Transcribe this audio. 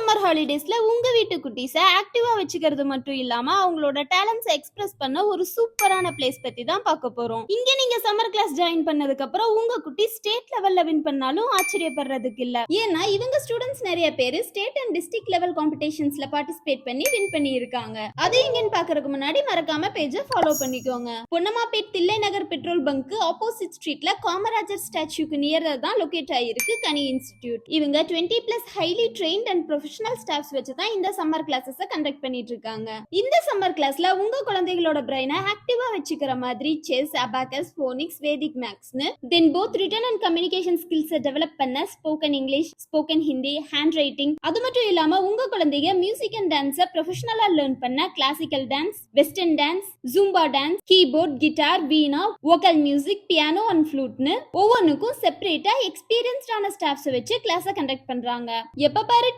Summer ஹாலிடேஸ்ல உங்க வீட்டு குட்டீஸை ஆக்டிவா வச்சுக்கிறது மட்டும் இல்லாம அவங்களோட டேலண்ட்ஸை எக்ஸ்பிரஸ் பண்ண ஒரு சூப்பரான பிளேஸ் பத்தி தான் பார்க்க போறோம். இங்க நீங்க சம்மர் கிளாஸ் ஜாயின் பண்ணதுக்கு அப்புறம் உங்க குட்டி ஸ்டேட் லெவல்ல வின் பண்ணாலும் ஆச்சரியப்படுறதுக்கு இல்ல. ஏன்னா இவங்க ஸ்டூடெண்ட்ஸ் நிறைய பேர் ஸ்டேட் அண்ட் டிஸ்ட்ரிக்ட் லெவல் காம்படிஷன்ஸ்ல பார்ட்டிசிபேட் பண்ணி வின் பண்ணி இருக்காங்க. அது எங்கன்னு பாக்குறதுக்கு முன்னாடி மறக்காம பேஜை ஃபாலோ பண்ணிக்கோங்க. Ponnamapet Thillai Nagar petrol bunk opposite ஸ்ட்ரீட்ல காமராஜர் ஸ்டாச்சுக்கு நியர் தான் லொகேட் ஆயிருக்கு கனி இன்ஸ்டிடியூட். இவங்க 20+ highly trained and professional staffs வச்சு தான் இந்த சம்மர் கிளாஸஸ் கண்டக்ட் பண்ணிட்டு இருக்காங்க. இந்த சம்மர் கிளாஸ்ல உங்க குழந்தைகளோட பிரைனை ஆக்டிவா வச்சுக்கிற மாதிரி செஸ், அபாகஸ், போனிக்ஸ், வேதிக் மேக்ஸ்னு then both written and communication skills develop பண்ண spoken English, spoken Hindi, hand writing, அது மட்டும் இல்லாம உங்க குழந்தைங்க மியூசிக் அண்ட் டான்ஸை ப்ரொஃபஷனலா லேர்ன் பண்ண classical dance, western dance, Zumba dance, keyboard, guitar, veena, vocal music, piano and ஃப்ளூட்னு ஒவ்வொன்றுக்கும் செப்பரேட்டா எக்ஸ்பீரியன்ஸ்டான ஸ்டாஃப்ஸ் வச்சு கிளாஸை கண்டக்ட் பண்றாங்க. எப்ப பாரு